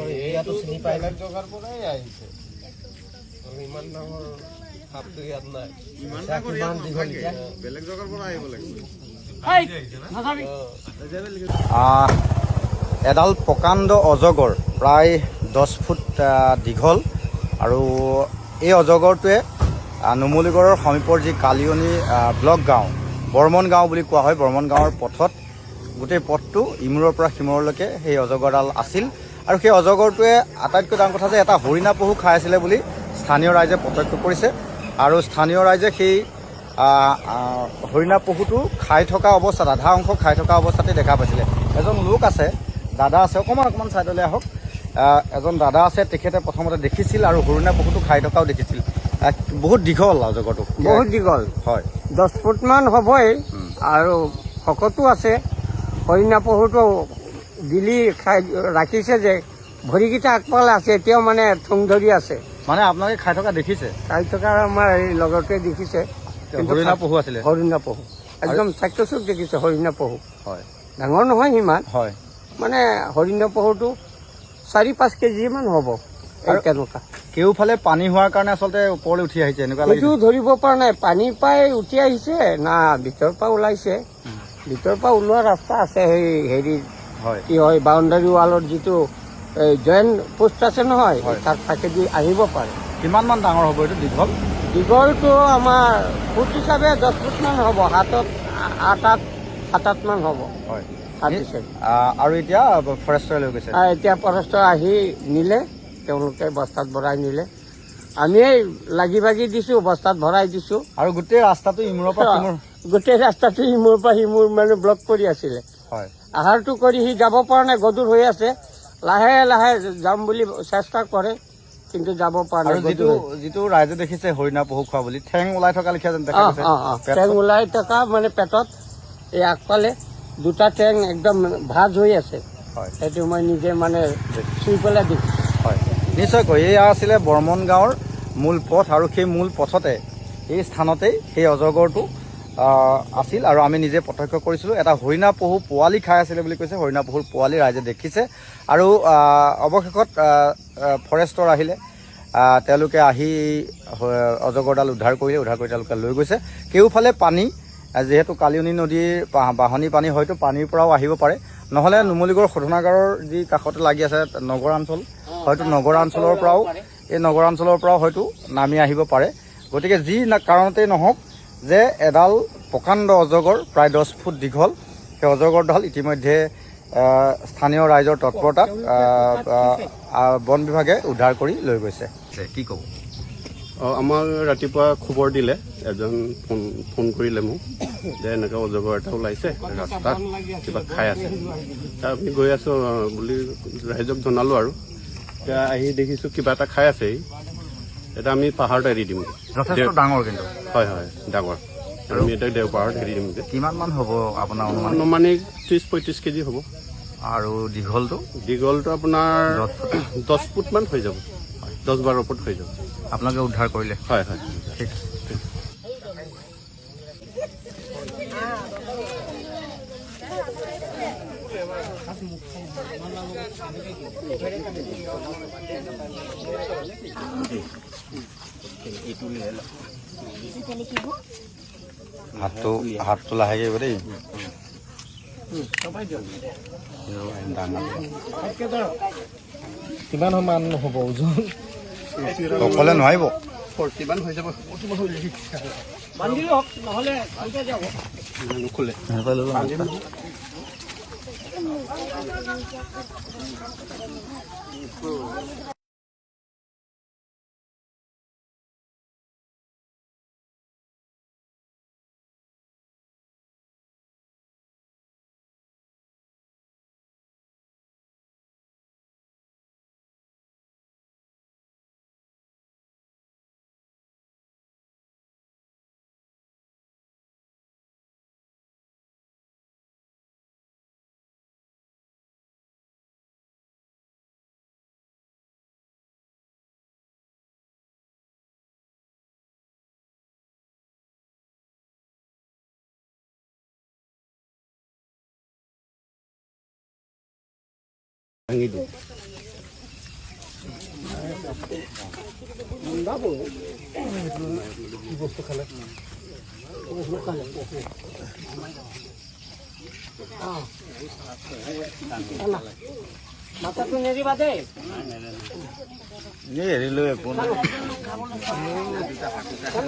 এৰিয়াটো চিনি পাই বেলেগ জগাৰ পৰাই আহিছে ইমান ডাঙৰ সাপটো ইয়াত নাই ইমান ডাঙৰ ইমান দীঘল এতিয়া বেলেগ জগাৰ পৰা আহিব লাগিব এডাল প্ৰকাণ্ড অজগৰ প্ৰায় 10 ফুট দীঘল আৰু এই অজগৰটোৱে নুমলীগড়ৰ সমীপৰ যি কালিয়নী ব্লক গাঁও বৰ্মন গাঁও বুলি কোৱা হয় বৰ্মন গাঁৱৰ পথত গোটেই পথটো ইমূৰৰ পৰা সিমূৰলৈকে সেই অজগৰডাল আছিল আৰু সেই অজগৰটোৱে আটাইতকৈ ডাঙৰ কথা যে এটা হৰিণা পহু খাই আছিলে বুলি স্থানীয় ৰাইজে প্ৰত্যক্ষ কৰিছে আৰু স্থানীয় ৰাইজে সেই হৰিণা পহুটো খাই থকা অৱস্থাত আধা অংশ খাই থকা অৱস্থাতে দেখা পাইছিলে এজন লোক আছে দাদা আছে অকণমান ছাইডলৈ আহক এজন দাদা আছে তেখেতে প্ৰথমতে দেখিছিল আৰু হৰিণা পহুটো খাই থকাও দেখিছিল বহুত দীঘল অজগৰটো বহুত দীঘল হয় 10 ফুটমান হ'বই আৰু শকতো আছে হৰিণা পহুটো গিলি খাই ৰাখিছে যে ভৰিকেইটা আগফালে আছে এতিয়াও মানে ঠুং ধৰি আছে মানে আপোনালোকে খাই থকা দেখিছে খাই থকা আমাৰ এই লগৰটোৱে দেখিছে হৰিণা পহু আছিলে হৰিণা পহু একদম চাক্ষুচুক দেখিছে হৰিণা পহু হয় ডাঙৰ নহয় সিমান হয় মানে হৰিণা পহুটো 4-5 কেজিমান হ'ব আৰু তেনেকুৱা কেওফালে পানী হোৱাৰ কাৰণে আচলতে ওপৰলৈ উঠি আহিছে এনেকুৱা সেইটো ধৰিব পৰা নাই পানীৰ পৰাই উঠি আহিছে না ভিতৰৰ পৰা ওলাইছে ভিতৰৰ পৰা ওলোৱা ৰাস্তা আছে সেই হেৰি হয় কি হয় বাউণ্ডাৰী ৱালৰ যিটো জইণ্ট পোষ্ট আছে নহয় তাত থাকেদি আহিব পাৰে কিমানমান ডাঙৰ হ'ব এইটো দীঘল দীঘলটো আমাৰ ফুট হিচাপে 10 ফুটমান হ'ব হাতত 7-8 মান হ'ব হয় হাতিছে আৰু এতিয়া ফৰেষ্টৰে লৈ গৈছে এতিয়া ফৰেষ্টৰ আহি নিলে তেওঁলোকে বস্তাত ভৰাই নিলে আমিয়েই লাগি ভাগি দিছোঁ বস্তাত ভৰাই দিছোঁ আৰু গোটেই ৰাস্তাটো ইমূৰৰ পৰা সিমূৰ গোটেই ৰাস্তাটো ইমূৰ পৰা সিমূৰ মানে ব্লক কৰি আছিলে হয় আহাৰটো কৰি সি যাব পৰা নাই গধুৰ হৈ আছে লাহে লাহে যাম বুলি চেষ্টা কৰে কিন্তু যাব পৰা নাই যিটো ৰাইজে দেখিছে হৰিণা পহু খোৱা বুলি ঠেং ওলাই থকা লেখীয়া যেন দেখা গৈছে ঠেং ওলাই থকা মানে পেটত এই আগফালে দুটা ঠেং একদম ভাজ হৈ আছে হয় সেইটো মই নিজে মানে চুই পেলাই দেখিছোঁ হয় নিশ্চয়কৈ এয়া আছিলে বৰ্মন গাঁৱৰ মূল পথ আৰু সেই মূল পথতে এই স্থানতেই সেই অজগৰটো আছিল আৰু আমি নিজে প্ৰত্যক্ষ কৰিছিলোঁ এটা হৰিণা পহু পোৱালি খাই আছিলে বুলি কৈছে হৰিণা পহুৰ পোৱালি ৰাইজে দেখিছে আৰু অৱশেষত ফৰেষ্টৰ আহিলে তেওঁলোকে আহি অজগৰডাল উদ্ধাৰ কৰিলে উদ্ধাৰ কৰি তেওঁলোকে লৈ গৈছে কেওফালে পানী যিহেতু কালিয়নী নদীৰ বাঢ়নী পানী হয়তো পানীৰ পৰাও আহিব পাৰে নহ'লে নুমলীগড় শোধনাগাৰৰ যি কাষতে লাগি আছে নগৰাঞ্চল হয়তো নগৰাঞ্চলৰ পৰাও হয়তো নামি আহিব পাৰে গতিকে যি কাৰণতেই নহওক যে এডাল প্ৰকাণ্ড অজগৰ প্ৰায় 10 ফুট দীঘল সেই অজগৰডাল ইতিমধ্যে স্থানীয় ৰাইজৰ তৎপৰতাত বন বিভাগে উদ্ধাৰ কৰি লৈ গৈছে কি ক'ব আমাৰ ৰাতিপুৱা খবৰ দিলে এজন ফোন কৰিলে মোক যে এনেকৈ অজগৰ এটা ওলাইছে ৰাস্তাত কিবা খাই আছে আমি গৈ আছোঁ বুলি ৰাইজক জনালোঁ আৰু এতিয়া আহি দেখিছোঁ কিবা এটা খাই আছে এটা আমি পাহাৰত এৰি দিম যথেষ্ট ডাঙৰ কিন্তু হয় হয় ডাঙৰ আমি এতিয়া দেওপাহাৰত এৰি দিম যে কিমানমান হ'ব আপোনাৰ আনুমানিক 30-35 কেজি হ'ব আৰু দীঘলটো আপোনাৰ 10 ফুটমান হৈ যাব 10-12 ফুট হৈ যাব আপোনালোকে উদ্ধাৰ কৰিলে হয় হয় ঠিক হাতটো লাহেকৈ আহিব দেই কিমান সমান হ'ব ওজন অকলে নোৱাৰিব 40 মান হৈ যাব নোখোলে ভাঙি দিওঁ মাথাটো নেৰিবা দেই। এৰিলৈ একো নাই। খাব।